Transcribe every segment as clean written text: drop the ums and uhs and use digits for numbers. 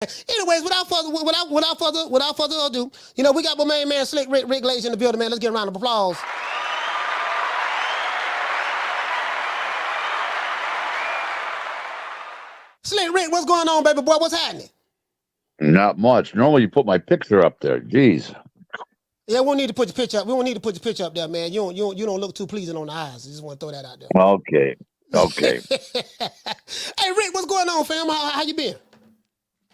Anyways, without further ado, we got my main man Slick Rick Glaser in the building, man. Let's get a round of applause. Slick Rick, what's going on, baby boy? What's happening? Not much. Normally you put my picture up there. Jeez. Yeah, we don't need to put your picture up. We don't need to put your picture up there, man. You don't look too pleasing on the eyes. I just want to throw that out there. Okay. Hey Rick, what's going on, fam? How you been?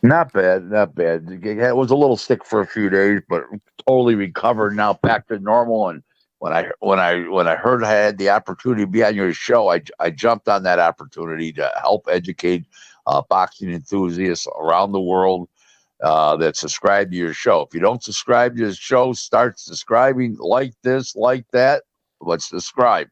Not bad. It was a little sick for a few days, but totally recovered now, back to normal. And when I heard I had the opportunity to be on your show, I jumped on that opportunity to help educate boxing enthusiasts around the world that subscribe to your show. If you don't subscribe to the show, start subscribing. Like this, like that. Let's subscribe.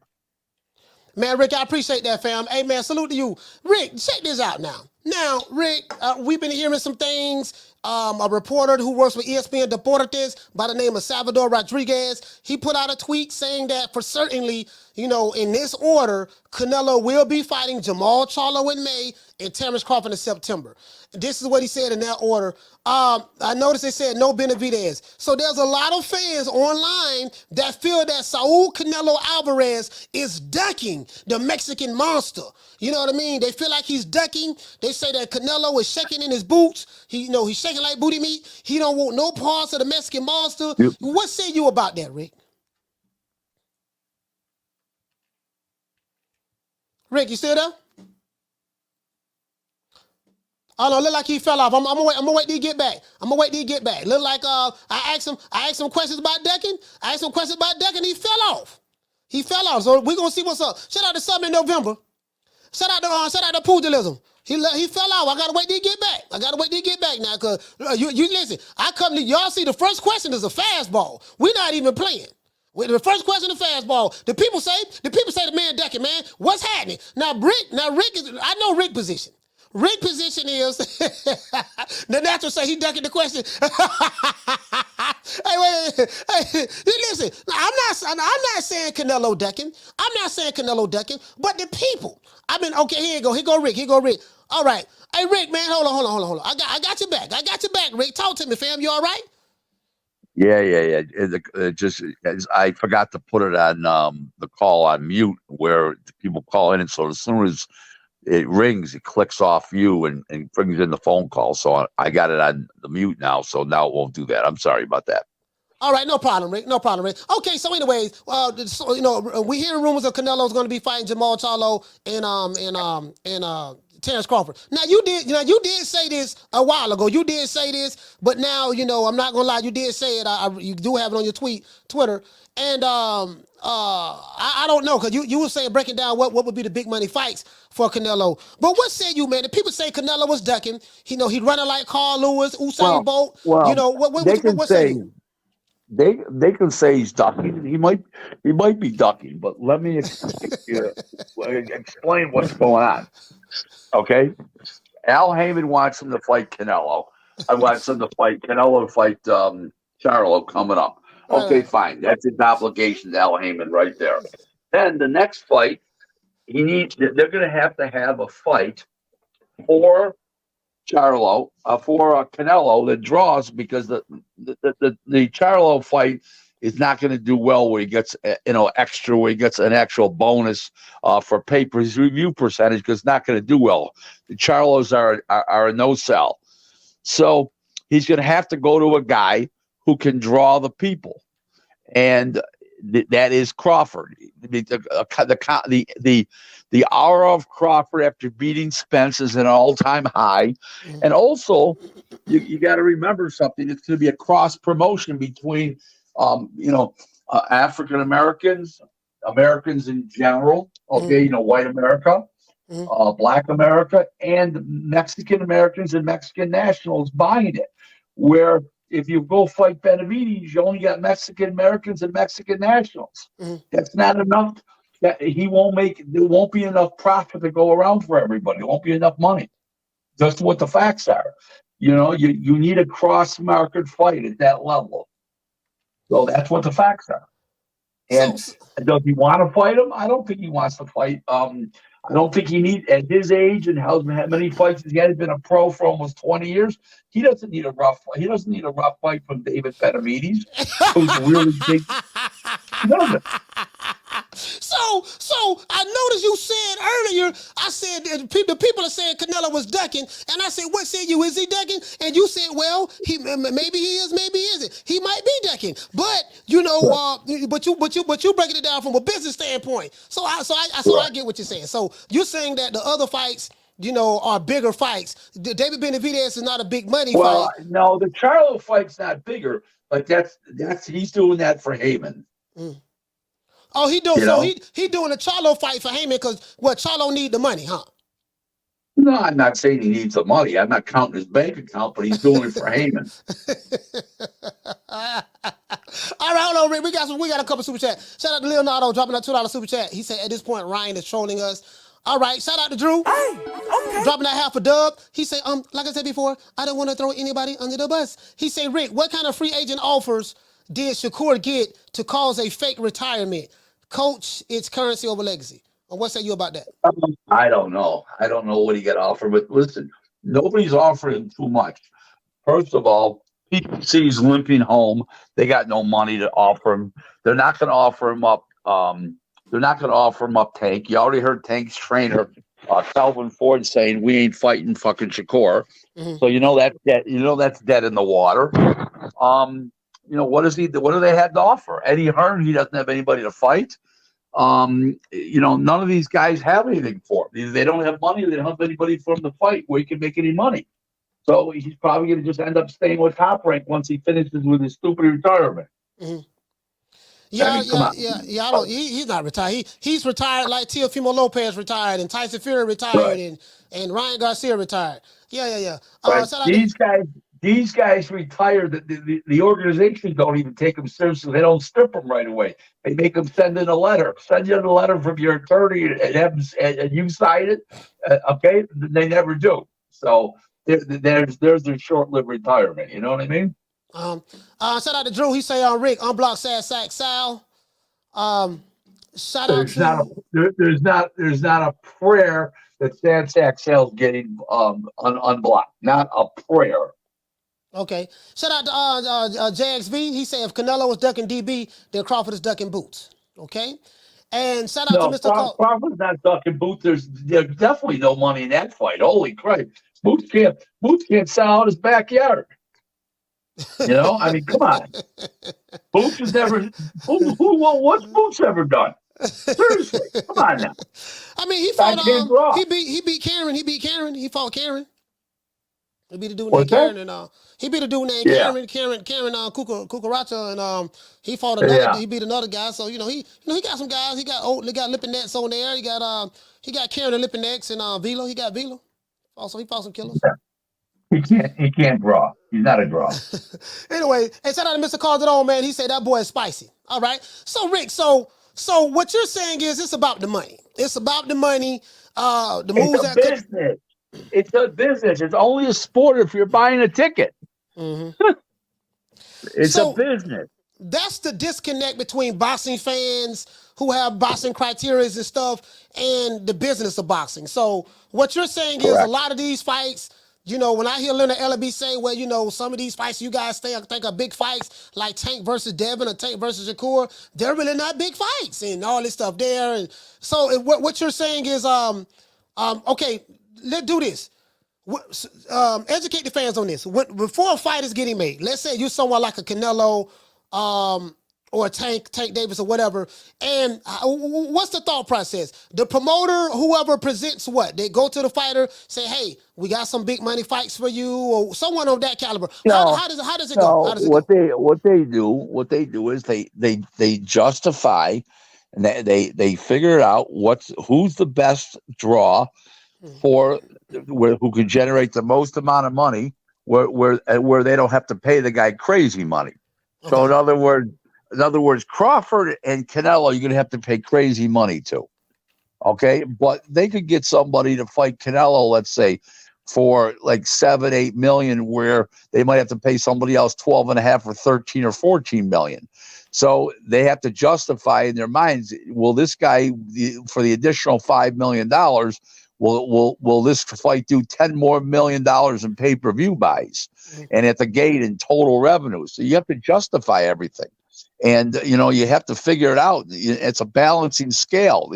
Man, Rick, I appreciate that, fam. Hey, man, salute to you. Rick, check this out now. Now, Rick, we've been hearing some things. A reporter who works for ESPN Deportes by the name of Salvador Rodriguez, he put out a tweet saying that for certainly, in this order, Canelo will be fighting Jermall Charlo in May and Terence Crawford in September. This is what he said in that order. I noticed they said no Benavidez. So there's a lot of fans online that feel that Saul Canelo Alvarez is ducking the Mexican monster. You know what I mean? They feel like he's ducking. They say that Canelo is shaking in his boots. He's shaking like booty meat. He don't want no parts of the Mexican monster. Yep. What say you about that, Rick? Rick, you still there? Oh no, look like he fell off. I'm gonna wait till he get back. Look like I asked him questions about ducking. He fell off. So we're gonna see what's up. Shout out to Summer in November. Shout out to Pugilism. He fell off. I gotta wait till he get back. Now, cause you listen. I come to y'all see the first question is a fastball. We're not even playing. The first question is fastball. The people say the man ducking, man. What's happening? Now Rick is, I know Rick position. Rick position is the natural say he ducking the question. Hey, listen. I'm not saying Canelo ducking. But the people. Okay. Here you go, Rick. All right. Hey, Rick, man, hold on. I got your back. Rick, talk to me, fam. You all right? Yeah. I forgot to put it on the call on mute where people call in, and so as soon as it rings, it clicks off you and brings in the phone call. So I got it on the mute now, so now it won't do that. I'm sorry about that. All right, no problem, Rick. Okay, so anyways, we hearing rumors of Canelo's going to be fighting Jermall Charlo and Terence Crawford. Now you did say this a while ago. You did say this, but now I'm not gonna lie. You did say it. You do have it on your Twitter, and I don't know because you were saying breaking down what would be the big money fights for Canelo. But what say you, man? The people say Canelo was ducking. He running like Carl Lewis, Usain Bolt. What say you? They can say he's ducking. He might be ducking, but let me explain what's going on. Okay, Al Haymon wants him to fight Canelo. I want him to fight Canelo, fight Charlo coming up. Okay, fine. That's his obligation to Al Haymon right there. Then the next fight, they're going to have a fight for Charlo, for Canelo that draws, because the Charlo fight is not going to do well where he gets extra, where he gets an actual bonus for pay-per-view percentage, because it's not going to do well. The Charlos are a no-sell. So he's going to have to go to a guy who can draw the people, and that is Crawford. The aura of Crawford after beating Spence is an all-time high, and also you got to remember something. It's going to be a cross promotion between African Americans in general. Okay, white America, Black America, and Mexican Americans and Mexican nationals buying it. Where if you go fight Benavidez, you only got Mexican Americans and Mexican nationals. That's not enough. There won't be enough profit to go around for everybody. There won't be enough money. That's what the facts are. You need a cross-market fight at that level. So that's what the facts are. And does he want to fight him? I don't think he wants to fight I don't think he needs, at his age and how many fights he's had. He's been a pro for almost 20 years. He doesn't need a rough fight. He doesn't need a rough fight from David Benavidez, who's really big. He doesn't. So I noticed you said earlier, I said that the people are saying Canelo was ducking, and I said, what say you, is he ducking? And you said, well, maybe he is, maybe he isn't. He might be ducking, but but you breaking it down from a business standpoint. So I get what you're saying. So you're saying that the other fights, are bigger fights. David Benavidez is not a big money fight. No, the Charlo fight's not bigger, but that's he's doing that for Haymon. Oh, he doing he doing a Charlo fight for Haymon because Charlo need the money, huh? No, I'm not saying he needs the money. I'm not counting his bank account, but he's doing it for Haymon. All right, hold on, Rick. We got a couple super chats. Shout out to Leonardo dropping a $2 super chat. He said at this point Ryan is trolling us. All right, shout out to Drew. Hey, okay. Dropping that half a dub. He said, like I said before, I don't want to throw anybody under the bus. He said, Rick, what kind of free agent offers did Shakur get to cause a fake retirement? Coach, it's currency over legacy. Or what say you about that? I don't know. I don't know what he got offered, but listen, nobody's offering too much. First of all, PC's limping home. They got no money to offer him. They're not going to offer him up. They're not going to offer him up Tank. You already heard Tank's trainer, Calvin Ford, saying we ain't fighting fucking Shakur. Mm-hmm. So that's dead. That's dead in the water. What is he? What do they have to offer? Eddie Hearn, he doesn't have anybody to fight. None of these guys have anything for him. Either they don't have money, or they don't have anybody for him to fight where he can make any money. So he's probably going to just end up staying with Top Rank once he finishes with his stupid retirement. Mm-hmm. Yeah. He's not retired. He's retired like Teofimo Lopez retired, and Tyson Fury retired, right. and Ryan Garcia retired. Yeah. Right. These guys retired. The organizations don't even take them seriously. They don't strip them right away. They make them send in a letter. Send in a letter from your attorney and you sign it. Okay, they never do. So there's their short-lived retirement. You know what I mean? Shout out to Drew. He say Rick, unblock Sad Sack Sal. Shout out there's not a prayer that Sad Sack Sal's getting unblocked. Not a prayer. Okay. Shout out to JXV. He said if Canelo was ducking DB, then Crawford is ducking Boots. Okay. And shout out to Mr. Crawford's not ducking Boots. There's definitely no money in that fight. Holy Christ. Boots can't sell out his backyard. I mean, come on. Boots has never. What's Boots ever done? Seriously, come on now. I mean, he fought. He beat Karen. He fought Karen. He beat the dude named Karen, and he beat a dude named Karen Cucaracha, and he fought another. Yeah. He beat another guy. So he got some guys. He got Lipinets on there. He got Karen and Lipinets and Velo. He got Velo. Also, he fought some killers. Yeah. He can't draw. He's not a draw. Anyway, hey, shout out to Mr. Calderon, man. He said that boy is spicy. All right. So Rick, so what you're saying is it's about the money. It's about the money. The moves that business. It's a business. It's only a sport if you're buying a ticket. Mm-hmm. It's a business. That's the disconnect between boxing fans who have boxing criteria and stuff and the business of boxing. So what you're saying is a lot of these fights, when I hear Leonard Ellaby say, well, some of these fights you guys think are big fights, like Tank versus Devin or Tank versus Shakur, they're really not big fights and all this stuff there. And so what you're saying is, okay, let's do this. Educate the fans on this. Before a fight is getting made, let's say you're someone like a Canelo or a Tank Davis or whatever, and what's the thought process? The promoter, whoever presents what? They go to the fighter, say, hey, we got some big money fights for you, or someone of that caliber. How does it go? What they do is they justify and they figure out who's the best draw for who can generate the most amount of money where they don't have to pay the guy crazy money. Okay. So in other words, Crawford and Canelo, you're going to have to pay crazy money to. Okay. But they could get somebody to fight Canelo, let's say, for like $7-8 million, where they might have to pay somebody else 12.5 or 13 or 14 million. So they have to justify in their minds, will this guy, for the additional $5 million, will this fight do $10 million in pay-per-view buys and at the gate in total revenue? So you have to justify everything. And, you have to figure it out. It's a balancing scale,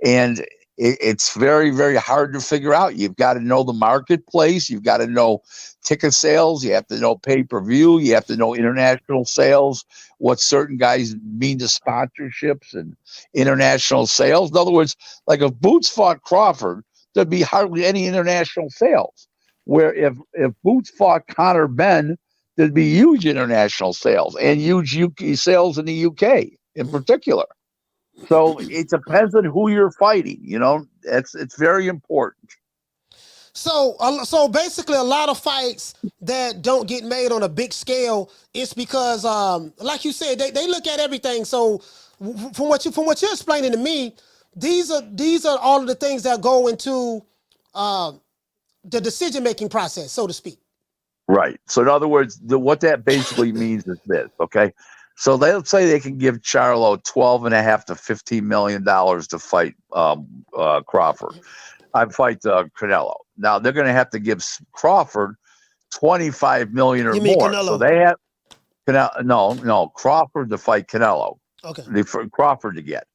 and it's very, very hard to figure out. You've got to know the marketplace. You've got to know ticket sales. You have to know pay-per-view. You have to know international sales, what certain guys mean to sponsorships and international sales. In other words, like if Boots fought Crawford, there'd be hardly any international sales. Where if Boots fought Conor Benn, there'd be huge international sales and huge UK sales in the UK in particular. So it depends on who you're fighting. It's very important. So basically, a lot of fights that don't get made on a big scale, it's because, like you said, they look at everything. So from what you're explaining to me, these are all of the things that go into the decision making process, so to speak. Right. So in other words, what that basically means is this. Okay. So let's say they can give Charlo $12.5 to $15 million to fight Crawford. I fight Canelo. Now they're going to have to give Crawford $25 million or more. Canelo? So they have no Crawford to fight Canelo. Okay. For Crawford to get.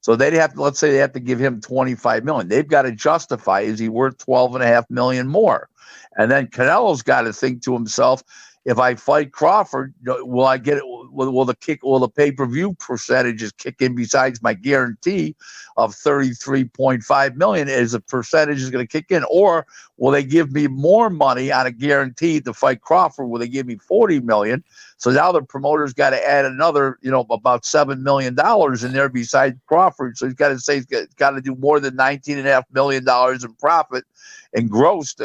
So let's say they have to give him $25 million. They've got to justify, is he worth $12.5 million more? And then Canelo's got to think to himself, if I fight Crawford, will I get it? Will the pay-per-view percentages kick in besides my guarantee of $33.5 million? Is the percentage is going to kick in, or will they give me more money on a guarantee to fight Crawford? Will they give me $40 million? So now the promoter's got to add another, about $7 million in there besides Crawford. So he's got to say he's got to do more than $19.5 million in profit and gross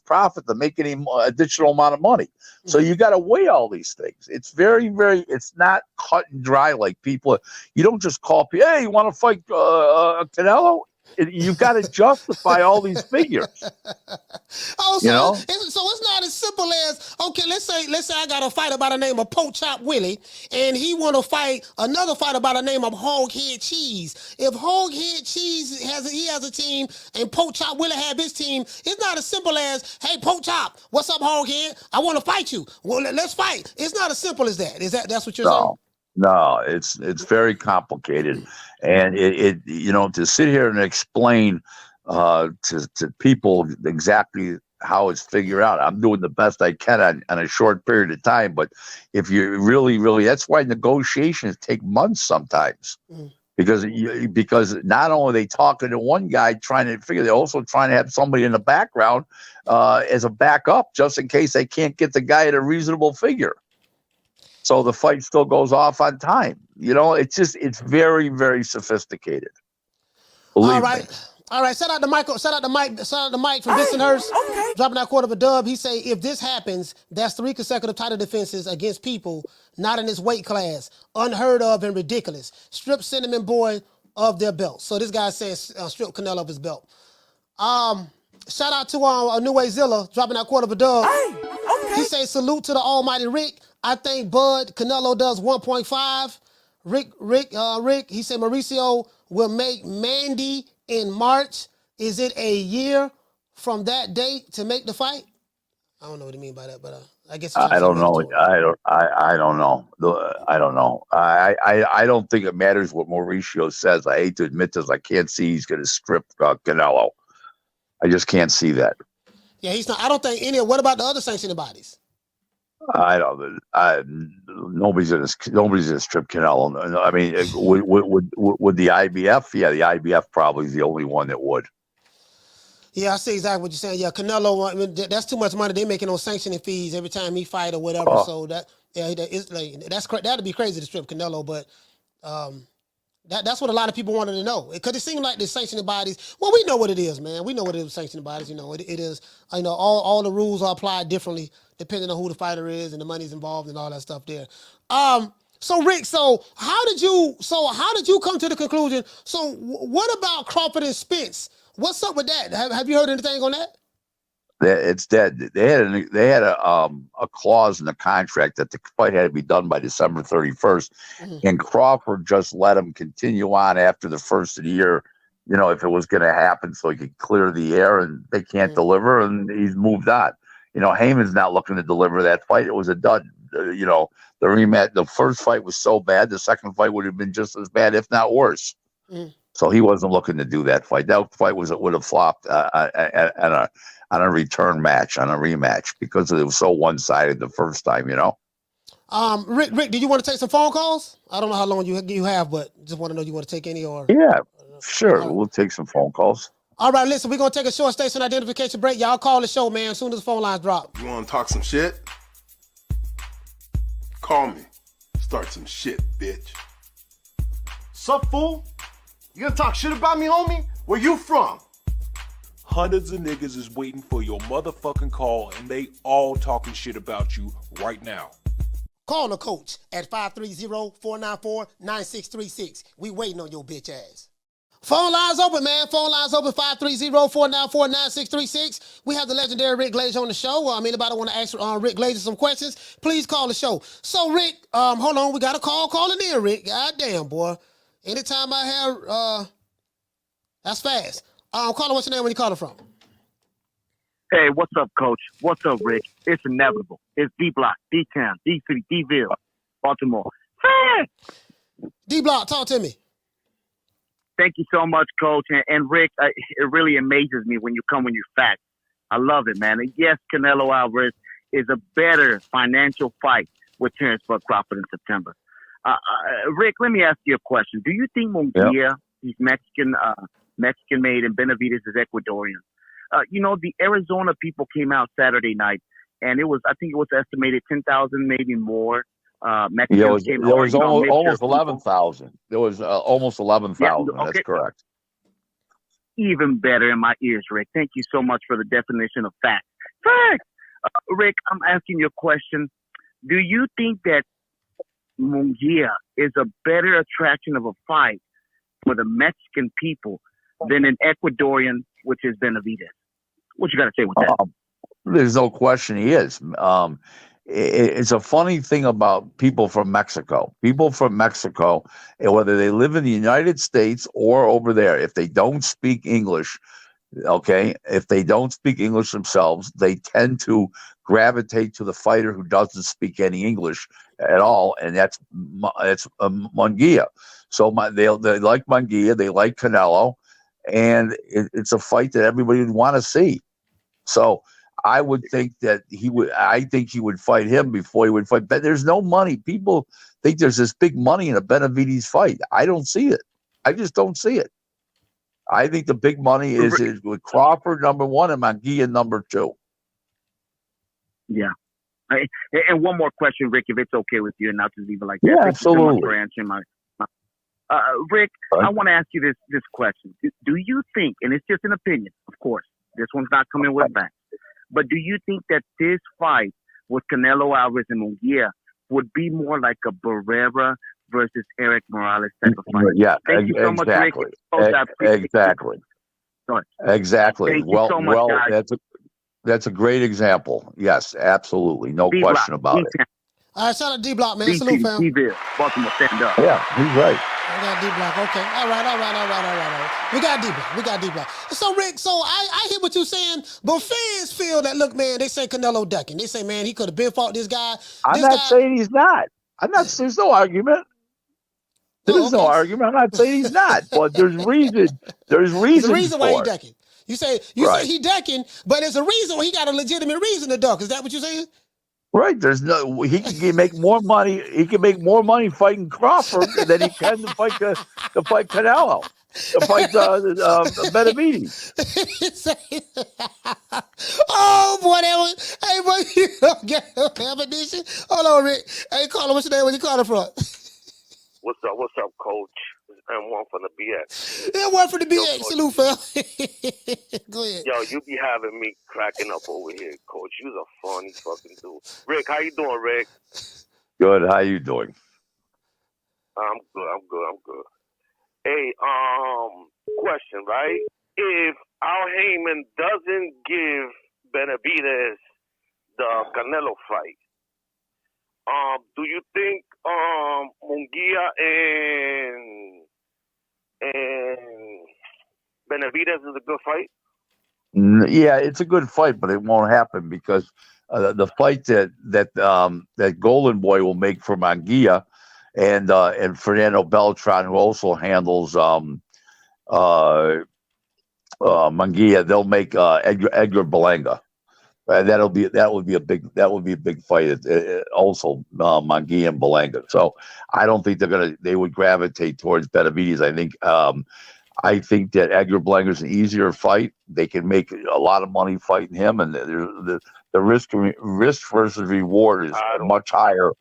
profit to make any additional amount of money. So you got to weigh all these things. It's very, very, it's not cut and dry like people. You don't just call people, hey, you want to fight Canelo? You've got to justify all these figures. So it's not as simple as, okay, let's say I got a fighter by the name of Poke Chop Willie, and he want to fight another fighter by the name of Hog Head Cheese. If Hog Head Cheese has a team and Poke Chop Willie have his team, it's not as simple as, hey, Poke Chop, what's up, Hog Head? I want to fight you. Well, let's fight. It's not as simple as that. That's what you're saying? No, it's very complicated, and it to sit here and explain to people exactly how it's figured out. I'm doing the best I can on a short period of time, but if you really, that's why negotiations take months sometimes, because not only are they talking to one guy trying to figure, they're also trying to have somebody in the background as a backup just in case they can't get the guy at a reasonable figure. So the fight still goes off on time. It's very, very sophisticated. Believe me. All right. Shout out to Michael. Shout out to Mike from Vincent Okay. Dropping that quarter of a dub. He say, if this happens, that's 3 consecutive title defenses against people not in this weight class. Unheard of and ridiculous. Strip Cinnamon Boy of their belt. So this guy says strip Canelo of his belt. Shout out to a New Way Zilla dropping that quarter of a dub. Okay. He say, salute to the almighty Rick. I think Bud Canelo does 1.5. Rick, he said Mauricio will make Mandy in March. Is it a year from that date to make the fight? I don't know what he mean by that, but I guess I don't know. I don't know. I don't know. I don't think it matters what Mauricio says. I hate to admit this. I can't see he's going to strip Canelo. I just can't see that. Yeah, he's not. I don't think any. What about the other sanctioning bodies? Nobody's gonna strip Canelo. I mean, would the IBF? Yeah, the IBF probably is the only one that would. Yeah, I see exactly what you're saying. Yeah, Canelo, that's too much money. They're making on sanctioning fees every time he fight or whatever. So that'd be crazy to strip Canelo, but that's what a lot of people wanted to know, because it seemed like the sanctioning bodies. Well, we know what it is, man. We know what it is. Sanctioning bodies, it is. All the rules are applied differently depending on who the fighter is and the money's involved and all that stuff there. So Rick, how did you come to the conclusion? So what about Crawford and Spence? What's up with that? Have you heard anything on that? It's dead. They had a clause in the contract that the fight had to be done by December 31st, and Crawford just let him continue on after the first of the year. If it was going to happen, so he could clear the air, and they can't deliver, and he's moved on. Haymon's not looking to deliver that fight. It was a dud. The rematch, the first fight was so bad. The second fight would have been just as bad, if not worse. So he wasn't looking to do that fight. That fight would have flopped on a return match, on a rematch, because it was so one-sided the first time. Rick, do you want to take some phone calls? I don't know how long you have, but just want to know, you want to take any or? Yeah, sure. We'll take some phone calls. All right, listen, we're going to take a short station identification break. Y'all call the show, man, as soon as the phone lines drop. You want to talk some shit? Call me. Start some shit, bitch. Sup, fool? You gonna talk shit about me, homie? Where you from? Hundreds of niggas is waiting for your motherfucking call, and they all talking shit about you right now. Call the coach at 530-494-9636. We waiting on your bitch ass. Phone lines open, man. Phone lines open, 530-494-9636. We have the legendary Rick Glaser on the show. Anybody want to ask Rick Glaser some questions, please call the show. So, Rick, hold on. We got a call calling in, Rick. God damn, boy. Anytime I have, that's fast. Caller, what's your name? Where you calling from? Hey, what's up, Coach? What's up, Rick? It's inevitable. It's D-Block, D-Town, D-City, D-Ville, Baltimore. Hey! D-Block, talk to me. Thank you so much, Coach. And Rick, it really amazes me when you come with your facts. I love it, man. And yes, Canelo Alvarez is a better financial fight with Terence Bud Crawford in September. Rick, let me ask you a question. Do you think Munguia, he's Mexican made, and Benavidez is Ecuadorian? The Arizona people came out Saturday night, and I think it was estimated 10,000, maybe more. Mexicans came out. There was almost 11,000. There was almost 11,000. Yeah, okay. That's correct. Even better in my ears, Rick. Thank you so much for the definition of fact. Fact! Rick, I'm asking you a question. Do you think that Munguia is a better attraction of a fight for the Mexican people than an Ecuadorian, which is Benavidez? What you got to say with that? There's no question he is. It's a funny thing about people from Mexico. People from Mexico, whether they live in the United States or over there, if they don't speak English, if they don't speak English themselves, they tend to gravitate to the fighter who doesn't speak any English at all, and that's Munguia. So they like Munguia, they like Canelo, and it's a fight that everybody would want to see. So I would think that he would fight him before he would fight. But there's no money. People think there's this big money in a Benavidez fight. I don't see it. I just don't see it. I think the big money is with Crawford number one and Munguia number two. Yeah. And one more question, Rick, if it's okay with you, and not to leave it like that. Yeah, Thank absolutely. you so much for answering my Rick, I want to ask you this question. Do you think, and it's just an opinion, of course, this one's not coming with facts, but do you think that this fight with Canelo Alvarez and Munguia would be more like a Barrera versus Eric Morales type of fight? Yeah, Thank you so exactly. much, Rick. Exactly. Exactly. Thank you so much, guys. That's a great example. Yes, absolutely. No question about it. All right, shout out D-Block, man. Salute, fam. D-Ville, Baltimore, stand up. Yeah, he's right. I got D-Block. Okay. All right. We got D-Block. So, Rick, I hear what you're saying, but fans feel that, look, man, they say Canelo ducking. They say, man, he could have been fought this guy. I'm not saying he's not. There's no argument. There's no argument. I'm not saying he's not, but there's reason. There's a reason why he ducking. You say he ducking, but there's a reason why he got a legitimate reason to duck. Is that what you're saying? Right. He can make more money. He can make more money fighting Crawford than he can to fight Canelo, to fight Benavidez. Oh boy, hey boy, you don't get ammunition. Hold on, Rick. Hey, caller, what's your name? Where you calling from? What's up, Coach? I'm one from the BX. Yeah, one from the BX. Salute, fam. Go ahead. Yo, you be having me cracking up over here, Coach. You's a funny fucking dude. Rick, how you doing, Rick? Good. How you doing? I'm good. Hey, question, right? If Al Haymon doesn't give Benavidez, the Canelo fight. Do you think Munguia and Benavidez is a good fight? Yeah, it's a good fight, but it won't happen because the fight that Golden Boy will make for Munguia and Fernando Beltran, who also handles Munguia, they'll make Edgar Berlanga. That would be a big fight. Also, Munguia and Berlanga. So I don't think they would gravitate towards Benavidez. I think that Edgar Berlanga is an easier fight. They can make a lot of money fighting him, and the risk versus reward is much higher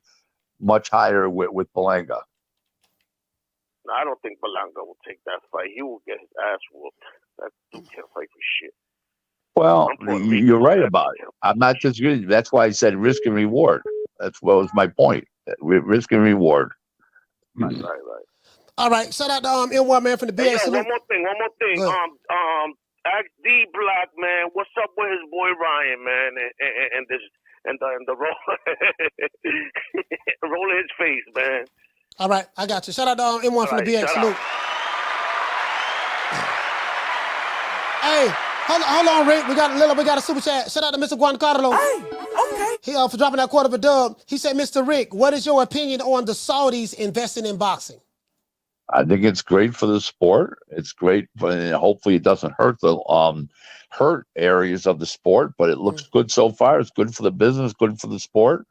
with Berlanga. I don't think Berlanga will take that fight. He will get his ass whooped. That dude can't fight for shit. Well, you're right about it. I'm not disagreeing. That's why I said risk and reward. That's what was my point. Risk and reward. Right. All right. Shout out to N1 man from the BA. Hey, one more thing. Ask D Block, man, what's up with his boy Ryan, man, and the roll rolling his face, man. All right, I got you. Shout out to N1 from the BA. Salute. Hey, hold on, Rick. We got a super chat. Shout out to Mr. Giancarlo. Okay. He for dropping that quarter of a dub. He said, Mr. Rick, what is your opinion on the Saudis investing in boxing? I think it's great for the sport. It's great, but hopefully it doesn't hurt the hurt areas of the sport. But it looks good so far. It's good for the business, good for the sport,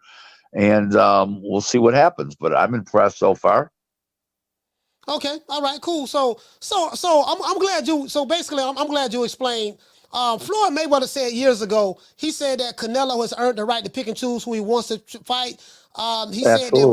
and we'll see what happens. But I'm impressed so far. Okay, all right, cool. So I'm glad you. So basically, I'm glad you explained. Floyd Mayweather said years ago. He said that Canelo has earned the right to pick and choose who he wants to fight. He said that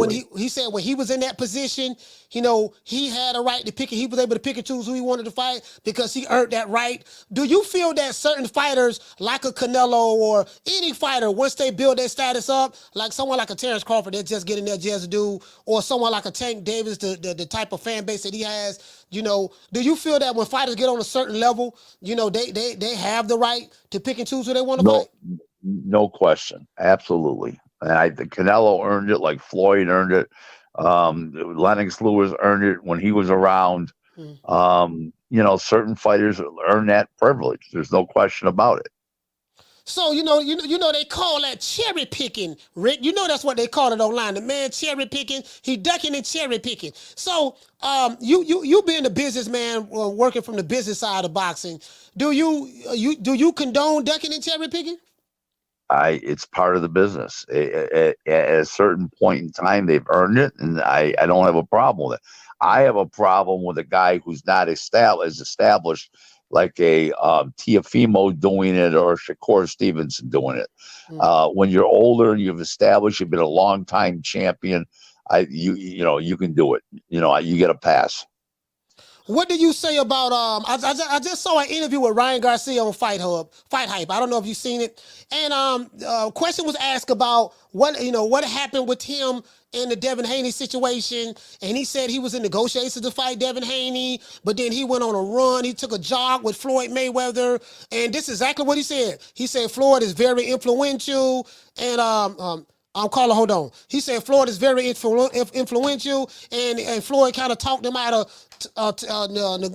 when he was in that position, he had a right to pick. He was able to pick and choose who he wanted to fight because he earned that right. Do you feel that certain fighters, like a Canelo or any fighter, once they build their status up, like someone like a Terence Crawford, they're just getting there just do, or someone like a Tank Davis, the type of fan base that he has, do you feel that when fighters get on a certain level, they have the right to pick and choose who they want to fight? No question, absolutely. And I think Canelo earned it, like Floyd earned it. Lennox Lewis earned it when he was around. Certain fighters earn that privilege. There's no question about it. So they call that cherry picking, Rick. That's what they call it online. The man cherry picking, he ducking and cherry picking. So you being a businessman, working from the business side of boxing, do you condone ducking and cherry picking? It's part of the business. At a certain point in time, they've earned it, and I don't have a problem with it. I have a problem with a guy who's not established, like a Teofimo doing it or Shakur Stevenson doing it. When you're older and you've established, you've been a long time champion, you can do it. You get a pass. What do you say about I just saw an interview with Ryan Garcia on Fight Hype. I don't know if you've seen it. And a question was asked about what happened with him in the Devin Haney situation. And he said he was in negotiations to fight Devin Haney, but then he went on a run. He took a jog with Floyd Mayweather. And this is exactly what he said. He said Floyd is very influential. And Carla, hold on. He said Floyd is very influential, and Floyd kind of talked him out of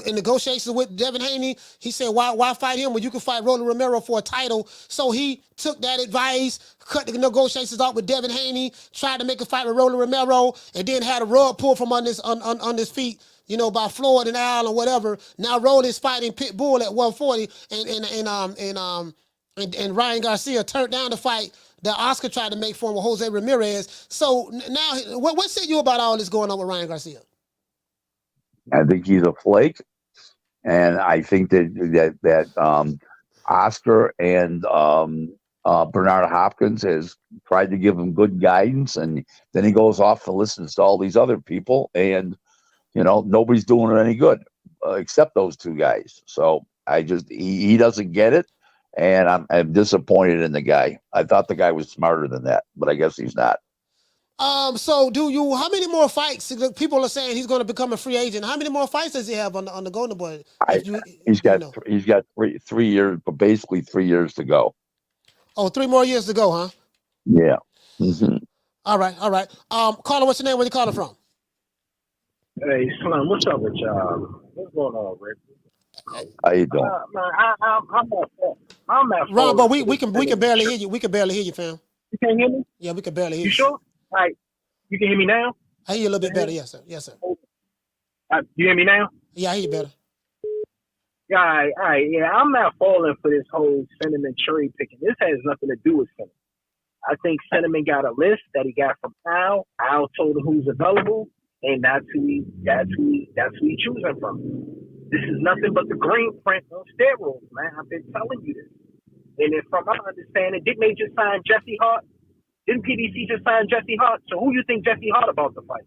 in negotiations with Devin Haney. He said, why fight him when you can fight Rolly Romero for a title? So he took that advice, cut the negotiations out with Devin Haney, tried to make a fight with Rolly Romero, and then had a rug pulled from on his feet, by Floyd and Al or whatever. Now Rolly's fighting Pitbull at 140, and Ryan Garcia turned down the fight that Oscar tried to make for him with Jose Ramirez. So now, what said you about all this going on with Ryan Garcia? I think he's a flake, and I think that Oscar and Bernard Hopkins has tried to give him good guidance, and then he goes off and listens to all these other people, and nobody's doing it any good except those two guys. So he doesn't get it. And I'm disappointed in the guy. I thought the guy was smarter than that, but I guess he's not. So how many more fights? People are saying he's going to become a free agent. How many more fights does he have on the Golden Boy? He's got 3 years, but basically 3 years to go. Oh, 3 more years to go, huh? Yeah. Mm-hmm. All right. Caller, what's your name? Where you calling from? Hey, Slim, what's up with y'all? What's going on, Rick? How you doing? I'm at Ron, fault but for we can barely hear you. We can barely hear you, fam. You can't hear me? Yeah, we can barely hear you. You sure? All right. You can hear me now? I hear you a little bit better. Yes, sir. Yes, sir. You hear me now? Yeah, I hear you better. Yeah, all right. Yeah, I'm not falling for this whole Cinnamon cherry picking. This has nothing to do with Cinnamon. I think Cinnamon got a list that he got from Al. Al told him who's available, and that's who he choosing from. This is nothing but the green print on steroids, man. I've been telling you this. And then from my understanding, didn't they just sign Jesse Hart? Didn't PBC just sign Jesse Hart? So who you think Jesse Hart about to fight?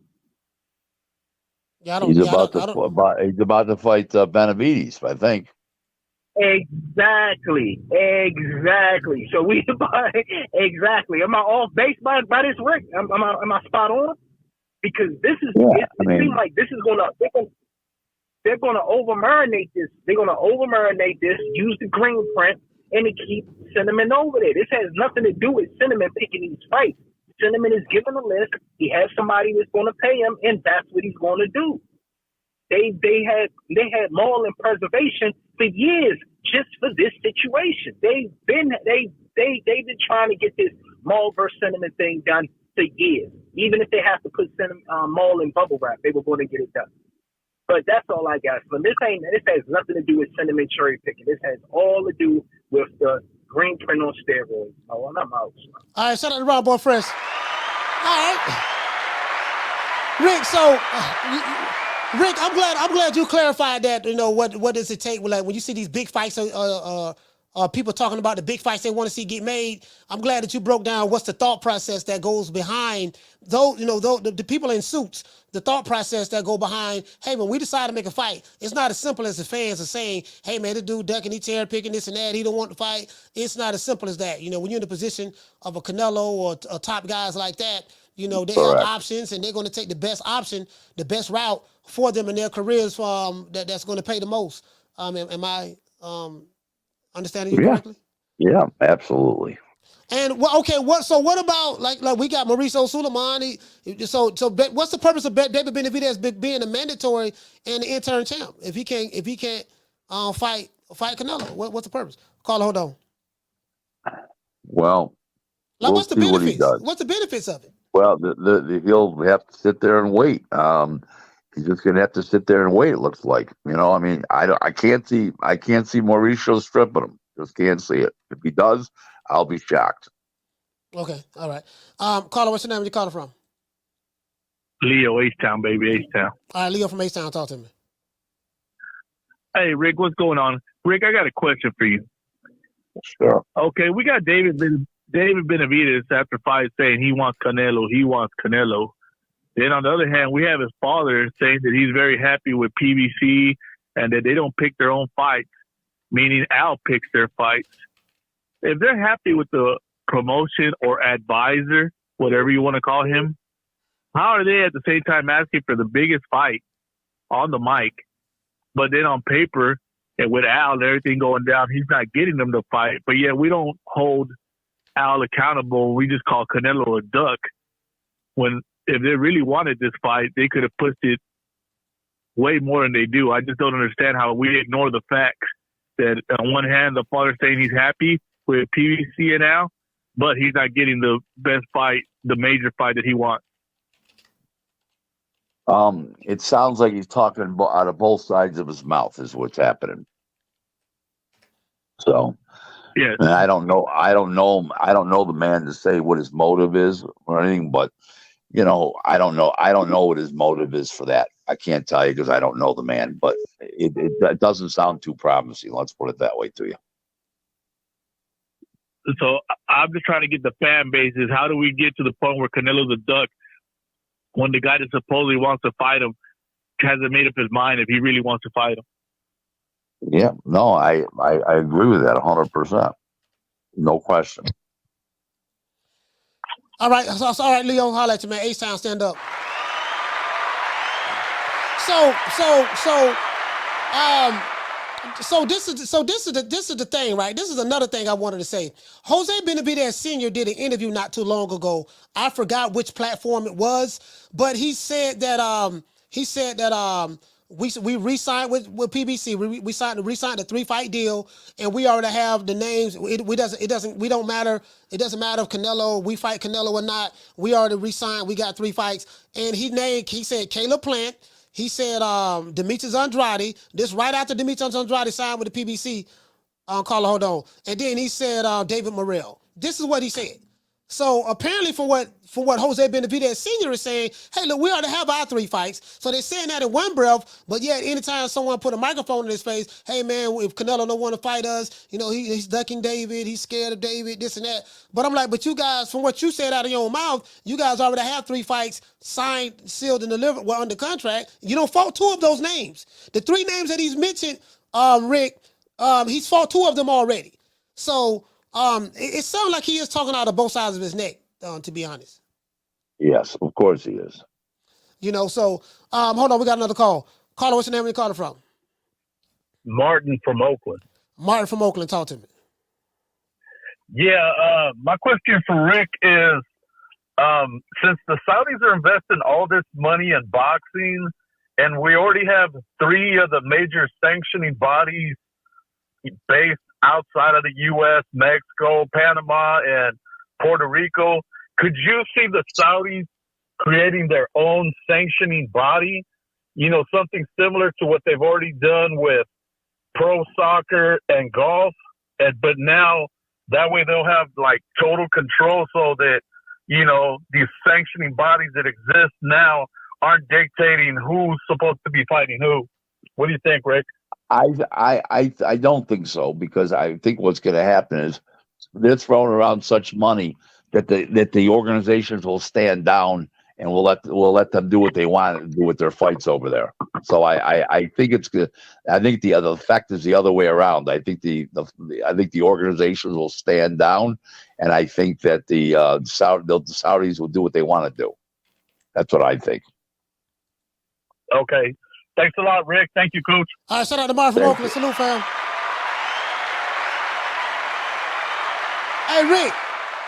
Yeah, I don't. He's Yeah, about I don't, he's about to fight Benavidez, I think. Exactly. So exactly. Am I off base by this, Rick? Am I spot on? Because this is it seems like this is they're gonna over marinate this. They're gonna over marinate this. Use the green print and to keep Cinnamon over there. This has nothing to do with Cinnamon picking these fights. Cinnamon is given a list. He has somebody that's going to pay him, and that's what he's going to do. They had moral and preservation for years just for this situation. They've been trying to get this Maul versus Cinnamon thing done for years. Even if they have to put Maul in bubble wrap, they were going to get it done. But that's all I got. So this has nothing to do with Cinnamon cherry picking. This has all to do with the green print on steroids. Oh, and I'm out. All right, shout out to Ronn Boy Fresh. All right, Rick. So, Rick, I'm glad you clarified that. You know, what does it take? Like when you see these big fights, people talking about the big fights they want to see get made. I'm glad that you broke down what's the thought process that goes behind those. You know, the people in suits. The thought process that go behind, hey, when we decide to make a fight, it's not as simple as the fans are saying, hey, man, this dude ducking, he tear picking this and that, he don't want to fight. It's not as simple as that. You know, when you're in the position of a Canelo or top guys like that, you know, they have options and they're going to take the best option, the best route for them in their careers that's going to pay the most. Am I understanding you correctly? Yeah, absolutely. And what about like we got Mauricio Sulaiman? So what's the purpose of David Benavidez being a mandatory and the interim champ if he can't fight Canelo? What's the purpose? Caller, hold on. Well, what's the benefits? What he does. What's the benefits of it? Well, he'll have to sit there and wait. He's just gonna have to sit there and wait. It looks like, you know. I mean, I can't see Mauricio stripping him. Just can't see it. If he does, I'll be shocked. Okay, all right. Caller, what's your name? Where you calling from? Leo, H-Town, baby, H-Town. All right, Leo from H-Town, talk to me. Hey, Rick, what's going on? Rick, I got a question for you. Sure. Okay, we got David Benavidez after fight saying he wants Canelo. Then on the other hand, we have his father saying that he's very happy with PBC and that they don't pick their own fights, meaning Al picks their fights. If they're happy with the promotion or advisor, whatever you want to call him, how are they at the same time asking for the biggest fight on the mic, but then on paper and with Al and everything going down, he's not getting them to fight. But yeah, we don't hold Al accountable. We just call Canelo a duck. When if they really wanted this fight, they could have pushed it way more than they do. I just don't understand how we ignore the fact that on one hand, the father's saying he's happy with PBC and Al, but he's not getting the best fight, the major fight that he wants. It sounds like he's talking out of both sides of his mouth is what's happening. So, yeah, and I don't know the man to say what his motive is or anything, but you know, I don't know what his motive is for that. I can't tell you because I don't know the man, but it doesn't sound too promising. Let's put it that way to you. So I'm just trying to get the fan bases. How do we get to the point where Canelo's a duck when the guy that supposedly wants to fight him hasn't made up his mind if he really wants to fight him? Yeah, no, I agree with that 100%. No question. All right, all right, Leo, holla at you, man. H-Town, stand up. So, So this is the thing, right? This is another thing I wanted to say. Jose Benavidez Sr. did an interview not too long ago. I forgot which platform it was, but he said that we re-signed with PBC. We re-signed the 3-fight deal, and we already have the names. It doesn't matter if we fight Canelo or not. We already re-signed. We got 3 fights, and he said Caleb Plant. He said Demetrius Andrade. This right after Demetrius Andrade signed with the PBC. Carla, hold on. And then he said David Morrell. This is what he said. So apparently, for what Jose Benavidez Sr. is saying, hey, look, we already have our 3 fights. So they're saying that in one breath, but yet anytime someone put a microphone in his face, hey man, if Canelo don't want to fight us, he's ducking David, he's scared of David, this and that. But I'm like, but you guys, from what you said out of your own mouth, you guys already have 3 fights signed, sealed, and delivered, under contract. You don't fought 2 of those names. The 3 names that he's mentioned, Rick, he's fought 2 of them already. So it sounds like he is talking out of both sides of his neck, to be honest. Yes, of course he is. So hold on, we got another call. Caller, what's your name? Where you calling from? Martin from Oakland. Martin from Oakland, talk to me. Yeah, my question for Rick is, since the Saudis are investing all this money in boxing, and we already have 3 of the major sanctioning bodies based outside of the U.S., Mexico, Panama, and Puerto Rico, could you see the Saudis creating their own sanctioning body? Something similar to what they've already done with pro soccer and golf. But now that way they'll have total control, so that, these sanctioning bodies that exist now aren't dictating who's supposed to be fighting who. What do you think, Rick? I don't think so, because I think what's going to happen is they're throwing around such money that the organizations will stand down, and we'll let them do what they want to do with their fights over there. So I think it's good. I think the other effect is the other way around. I think the organizations will stand down, and I think that the Saudis will do what they want to do. That's what I think. Okay. Thanks a lot, Rick. Thank you, Coach. All right, shout out to Mark from Oakland. Salute, fam.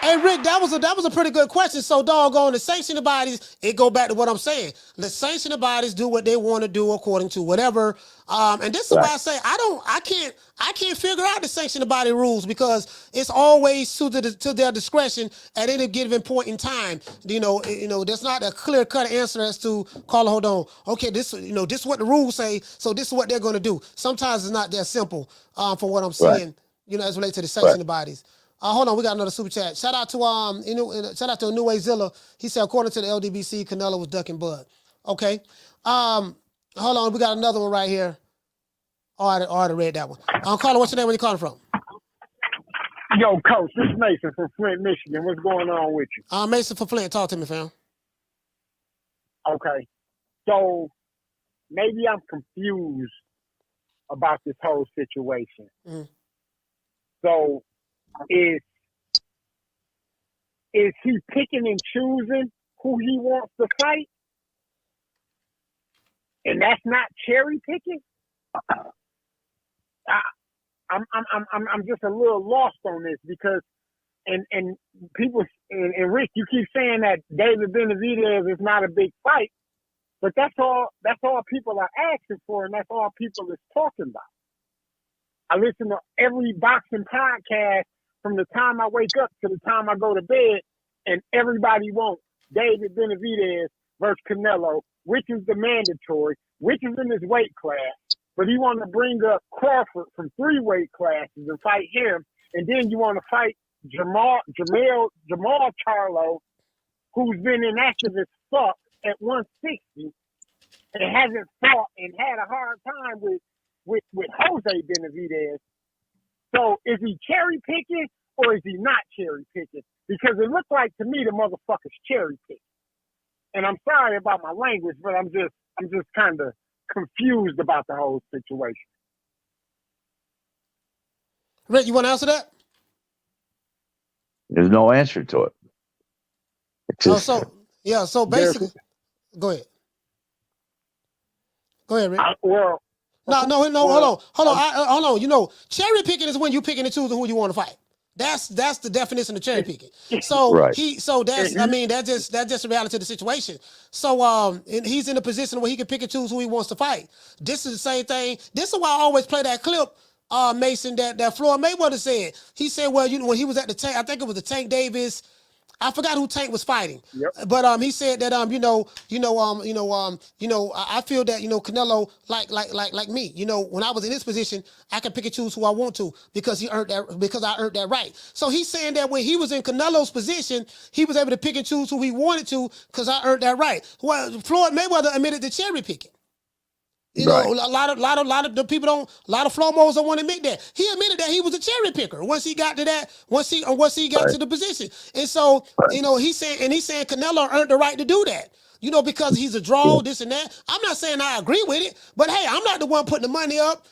Hey, Rick, that was a pretty good question. So, doggone, the sanctioning bodies, it go back to what I'm saying. The sanctioning bodies do what they want to do according to whatever. And this is why I say I can't figure out the sanctioning body rules, because it's always to their discretion at any given point in time. There's not a clear cut answer as to, Carla, hold on. Okay, this is what the rules say, so this is what they're going to do. Sometimes it's not that simple. For what I'm seeing, as relates to the sanctioning bodies. Hold on, we got another super chat. Shout out to Inouye Zilla. He said, according to the LDBC, Canelo was ducking Bud. Okay. Hold on, we got another one right here. I already read that one. Carla, what's your name? Where you calling from? Yo, Coach, this is Mason from Flint, Michigan. What's going on with you? Mason from Flint. Talk to me, fam. Okay. So maybe I'm confused about this whole situation. Mm. So is he picking and choosing who he wants to fight? And that's not cherry picking? I'm just a little lost on this, because and people and Rick, you keep saying that David Benavidez is not a big fight, but that's all people are asking for, and that's all people is talking about. I listen to every boxing podcast from the time I wake up to the time I go to bed, and everybody wants David Benavidez versus Canelo, which is the mandatory, which is in his weight class. But you want to bring up Crawford from 3 weight classes and fight him, and then you want to fight Jermall Charlo, who's been inactive as fuck at 160 and hasn't fought and had a hard time with Jose Benavidez. So is he cherry picking or is he not cherry picking? Because it looks like to me the motherfucker's cherry picking. And I'm sorry about my language, but I'm just kind of confused about the whole situation. Rick, you want to answer that? There's no answer to it. So basically, go ahead. Go ahead, Rick. Well, No. Hold on. You know, cherry picking is when you picking and choosing who you want to fight. That's the definition of cherry picking. So that's the reality of the situation. So and he's in a position where he can pick and choose who he wants to fight. This is the same thing. This is why I always play that clip, Mason, that Floyd Mayweather said. He said, well, you know, when he was at the Tank, I think it was the Tank Davis. I forgot who Tank was fighting, but he said that I feel that Canelo like me. You know, when I was in this position, I can pick and choose who I want to because I earned that right. So he's saying that when he was in Canelo's position, he was able to pick and choose who he wanted to because I earned that right. Well, Floyd Mayweather admitted to cherry picking. You know, a lot of the people a lot of Flomos don't want to admit that. He admitted that he was a cherry picker once he got to that, once he got to the position. And so, you know, he's saying Canelo earned the right to do that. You know, because he's a draw, this and that. I'm not saying I agree with it, but hey, I'm not the one putting the money up.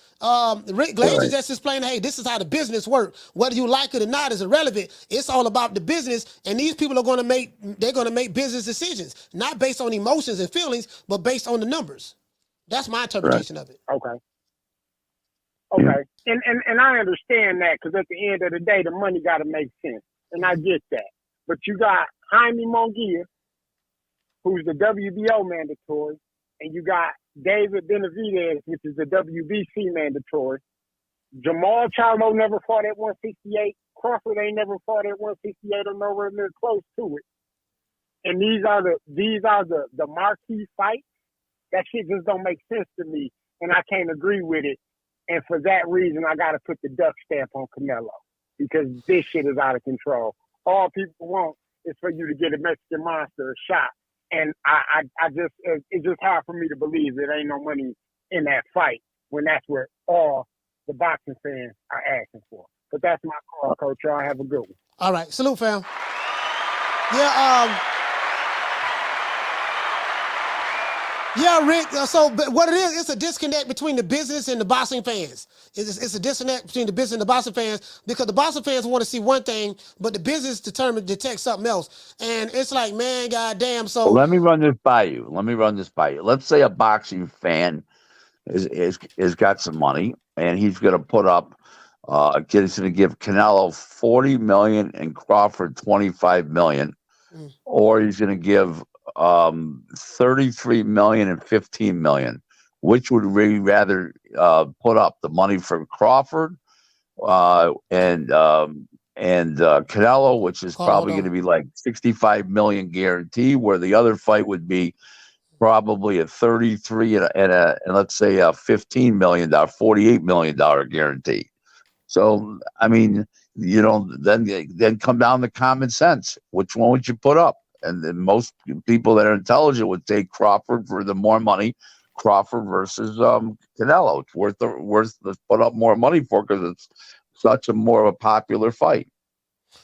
Rick Glaser just explained, hey, this is how the business works. Whether you like it or not is irrelevant. It's all about the business, and these people are going to make business decisions, not based on emotions and feelings, but based on the numbers. That's my interpretation of it. Okay. And I understand that because at the end of the day, the money got to make sense. And I get that. But you got Haymon, who's the WBO mandatory, and you got David Benavidez, which is the WBC mandatory. Jermall Charlo never fought at 168. Crawford ain't never fought at 168 or nowhere near close to it. And these are the marquee fights. That shit just don't make sense to me, and I can't agree with it. And for that reason, I got to put the duck stamp on Canelo because this shit is out of control. All people want is for you to get a Mexican monster a shot, and it's just hard for me to believe there ain't no money in that fight when that's what all the boxing fans are asking for. But that's my call, Coach. Y'all have a good one. All right, salute, fam. Yeah. Yeah, Rick. So what it is, it's a disconnect between the business and the boxing fans. It's a disconnect between the business and the boxing fans because the boxing fans want to see one thing, but the business determined to detect something else. And it's like, man, goddamn. So let me run this by you. Let's say a boxing fan is got some money and he's going to put up. He's going to give Canelo $40 million and Crawford $25 million, or he's going to give 33 million and 15 million. Which would we rather put up, the money for Crawford and Canelo, which is probably going to be like 65 million guarantee, where the other fight would be probably a 33 and let's say a $15 million, $48 million guarantee. So I mean, then come down to common sense. Which one would you put up? And then most people that are intelligent would take Crawford for the more money. Crawford versus Canelo. It's worth to put up more money for because it's such a more of a popular fight.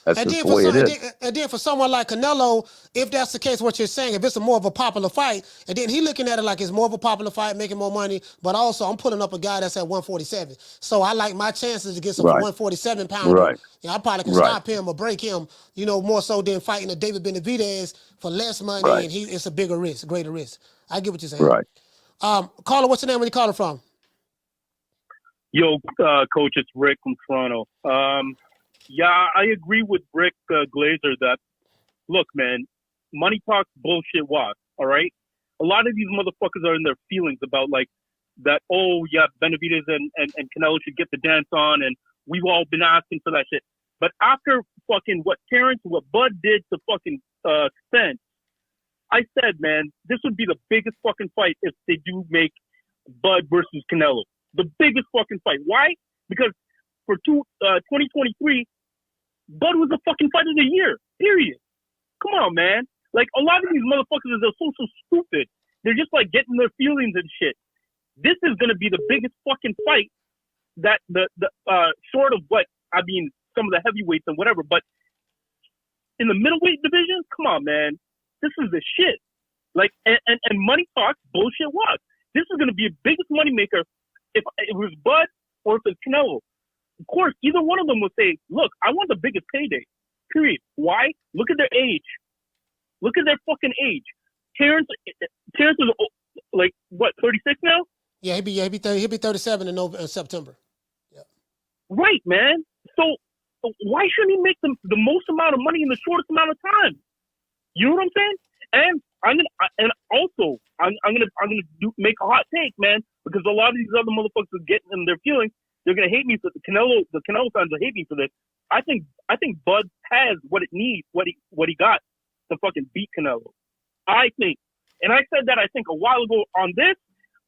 That's just the way it is. And then for someone like Canelo, if that's the case, what you're saying, if it's a more of a popular fight, and then he looking at it like it's more of a popular fight, making more money, but also I'm putting up a guy that's at 147. So I like my chances against a 147 pounder. Right. Yeah, I probably can stop him or break him, more so than fighting a David Benavidez for less money, and it's a bigger risk, greater risk. I get what you're saying. Right. Caller, what's your name? Where you calling from? Yo, Coach, it's Rick from Toronto. Yeah, I agree with Rick Glaser that, look, man, money talks, bullshit walks, all right? A lot of these motherfuckers are in their feelings about, like, that, oh, yeah, Benavidez and Canelo should get the dance on, and we've all been asking for that shit. But after fucking what Bud did to fucking Spence, I said, man, this would be the biggest fucking fight if they do make Bud versus Canelo. The biggest fucking fight. Why? Because for 2023, Bud was the fucking fight of the year, period. Come on, man. Like, a lot of these motherfuckers are so stupid. They're just, like, getting their feelings and shit. This is going to be the biggest fucking fight that short of some of the heavyweights and whatever, but in the middleweight division, come on, man. This is the shit. Like, and money talks, bullshit walks. This is going to be a biggest moneymaker if it was Bud or if it's Canelo. Of course, either one of them will say, look, I want the biggest payday, period. Why? Look at their age. Look at their fucking age. Terence is, like, what, 36 now? Yeah, he'll be 37 in September. Yeah. Right, man. So why shouldn't he make the most amount of money in the shortest amount of time? You know what I'm saying? And I'm gonna make a hot take, man, because a lot of these other motherfuckers are getting in their feelings. They're gonna hate me for the Canelo fans will hate me for this. I think Bud has what it needs, what he got to fucking beat Canelo. I think, and I said that I think a while ago on this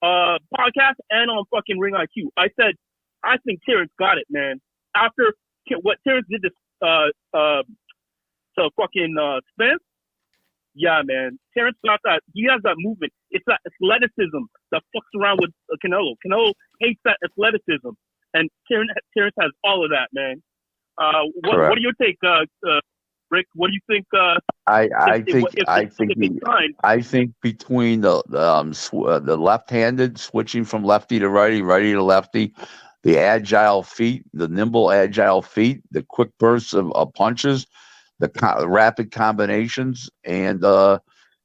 podcast and on fucking Ring IQ. I said I think Terence got it, man. After what Terence did to fucking Spence. Yeah, man. Terence got that. He has that movement. It's that athleticism that fucks around with Canelo. Canelo hates that athleticism, and Terence has all of that, man. What do you think, Rick? What do you think? I think between the left-handed switching from lefty to righty, righty to lefty, the agile feet, the nimble agile feet, the quick bursts of punches, the rapid combinations, and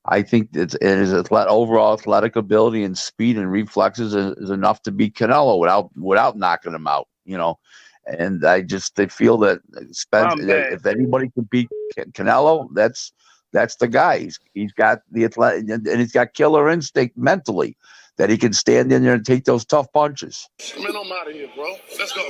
I think his overall athletic ability and speed and reflexes is enough to beat Canelo without knocking him out, you know. And they feel that Spence, if anybody can beat Canelo, that's the guy. He's got the athletic, and he's got killer instinct mentally that he can stand in there and take those tough punches. Man, I'm out of here, bro. Let's go.